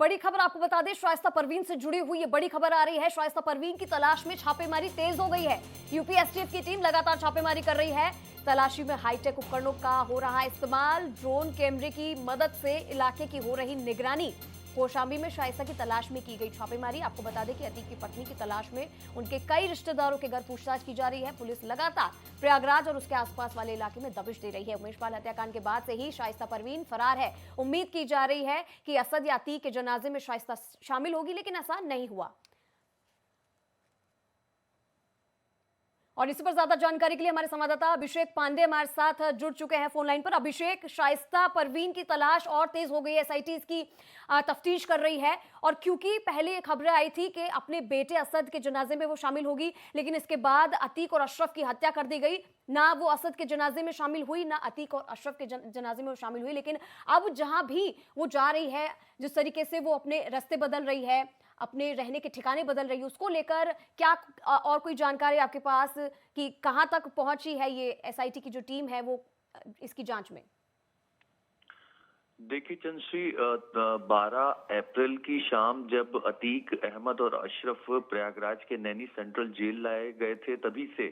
बड़ी खबर आपको बता दें, शाइस्ता परवीन से जुड़ी हुई ये बड़ी खबर आ रही है। शाइस्ता परवीन की तलाश में छापेमारी तेज हो गई है। यूपी एसटीएफ की टीम लगातार छापेमारी कर रही है। तलाशी में हाईटेक उपकरणों का हो रहा इस्तेमाल, ड्रोन कैमरे की मदद से इलाके की हो रही निगरानी। कौशाम्बी में शाइस्ता की तलाश में की गई छापेमारी। आपको बता दें कि अतीक की पत्नी की तलाश में उनके कई रिश्तेदारों के घर पूछताछ की जा रही है। पुलिस लगातार प्रयागराज और उसके आसपास वाले इलाके में दबिश दे रही है। उमेश पाल हत्याकांड के बाद से ही शाइस्ता परवीन फरार है। उम्मीद की जा रही है कि असद या अतीक के जनाजे में शाइस्ता शामिल होगी, लेकिन ऐसा नहीं हुआ। और इस पर ज्यादा जानकारी के लिए हमारे संवाददाता अभिषेक पांडे हमारे साथ जुड़ चुके हैं फोन लाइन पर। अभिषेक, शाइस्ता परवीन की तलाश और तेज हो गई है, एसआईटी इसकी तफ्तीश कर रही है। और क्योंकि पहले ये खबरें आई थी कि अपने बेटे असद के जनाजे में वो शामिल होगी, लेकिन इसके बाद अतीक और अशरफ की हत्या कर दी गई। ना वो असद के जनाजे में शामिल हुई, ना अतीक और अशरफ के जनाजे में वो शामिल हुई। लेकिन अब जहां भी वो जा रही है, जिस तरीके से वो अपने रास्ते बदल रही है, अपने रहने के ठिकाने बदल रही है, उसको लेकर क्या और कोई जानकारी आपके पास कि कहां तक पहुंची है ये एसआईटी की जो टीम है वो इसकी जांच में? देखिए चंद्रश्री, 12 अप्रैल की शाम जब अतीक अहमद और अशरफ प्रयागराज के नैनी सेंट्रल जेल लाए गए थे, तभी से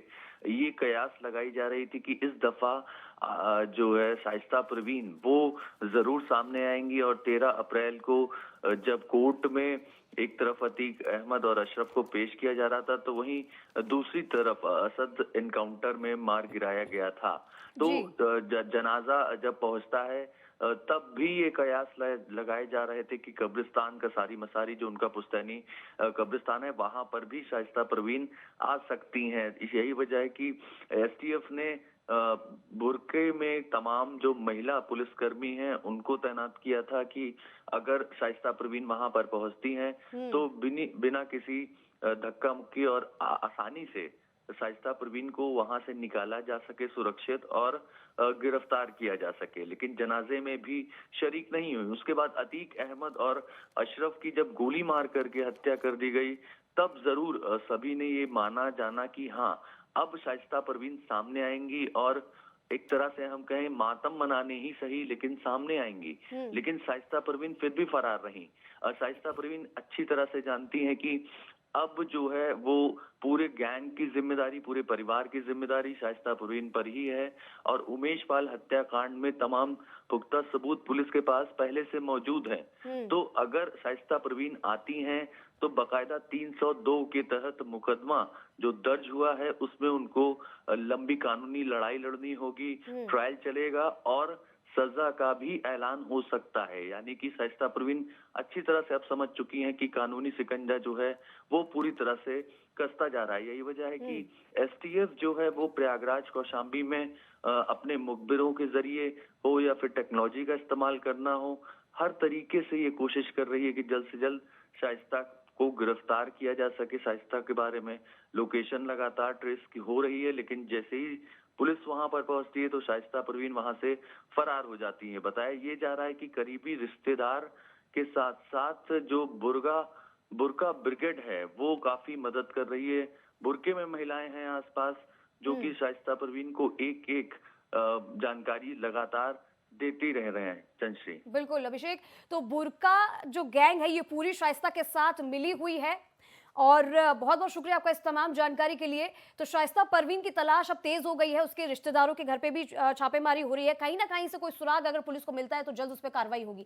ये कयास लगाई जा रही थी कि इस दफा जो है शाइस्ता परवीन वो जरूर सामने आएंगी। और 13 अप्रैल को जब कोर्ट में एक तरफ अतीक अहमद और अशरफ को पेश किया जा रहा था, तो वहीं दूसरी तरफ असद एनकाउंटर में मार गिराया गया था। तो जनाजा जब पहुंचता है तब भी ये कयास लगाए जा रहे थे कि कब्रिस्तान का सारी मसारी जो उनका पुश्तैनी कब्रिस्तान है, वहां पर भी शाइस्ता परवीन आ सकती हैं। यही वजह है कि एसटीएफ ने बुरके में तमाम जो महिला पुलिसकर्मी हैं उनको तैनात किया था कि अगर शाइस्ता परवीन वहां पर पहुंचती हैं तो बिना किसी धक्का मुक्की और आसानी से शाइस्ता परवीन को वहां से निकाला जा सके सुरक्षित और गिरफ्तार किया जा सके। लेकिन जनाजे में भी शरीक नहीं हुई। उसके बाद अतीक अहमद और अशरफ की जब गोली मार करके हत्या कर दी गई, तब जरूर सभी ने ये माना जाना कि हाँ, अब शाइस्ता परवीन सामने आएंगी और एक तरह से हम कहें मातम मनाने ही सही, लेकिन सामने आएंगी। लेकिन शाइस्ता परवीन फिर भी फरार रही। शाइस्ता परवीन अच्छी तरह से जानती हैं कि अब जो है वो पूरे गैंग की जिम्मेदारी, पूरे परिवार की जिम्मेदारी शाइस्ता परवीन पर ही है। और उमेश पाल हत्याकांड में तमाम पुख्ता सबूत पुलिस के पास पहले से मौजूद हैं। तो अगर शाइस्ता परवीन आती हैं तो बकायदा 302 के तहत मुकदमा जो दर्ज हुआ है उसमें उनको लंबी कानूनी लड़ाई लड़नी होगी, ट्रायल चलेगा और सजा का भी ऐलान हो सकता है। यानी कि शाइस्ता परवीन अच्छी तरह से अब समझ चुकी हैं कि कानूनी शिकंजा जो है वो पूरी तरह से कसता जा रहा है। यही वजह है कि एसटीएफ जो है वो प्रयागराज कौशाम्बी में अपने मुखबिरों के जरिए हो या फिर टेक्नोलॉजी का इस्तेमाल करना हो, हर तरीके से ये कोशिश कर रही है कि जल्द से जल्द शाइस्ता को गिरफ्तार किया जा सके। शाइस्ता के बारे में लोकेशन लगातार ट्रेस की हो रही है, लेकिन जैसे ही पुलिस वहां पर पहुंचती है तो शाइस्ता परवीन वहां से फरार हो जाती है। बताया ये जा रहा है कि करीबी रिश्तेदार के साथ साथ जो बुरका ब्रिगेड है वो काफी मदद कर रही है। बुरके में महिलाएं हैं आसपास जो कि शाइस्ता परवीन को एक एक जानकारी लगातार देती रह रहे हैं। चंद्रश्री, बिल्कुल अभिषेक, तो बुरका जो गैंग है ये पूरी शाइस्ता के साथ मिली हुई है। और बहुत बहुत शुक्रिया आपका इस तमाम जानकारी के लिए। तो शाइस्ता परवीन की तलाश अब तेज हो गई है, उसके रिश्तेदारों के घर पे भी छापेमारी हो रही है। कहीं ना कहीं से कोई सुराग अगर पुलिस को मिलता है तो जल्द उस पर कार्रवाई होगी।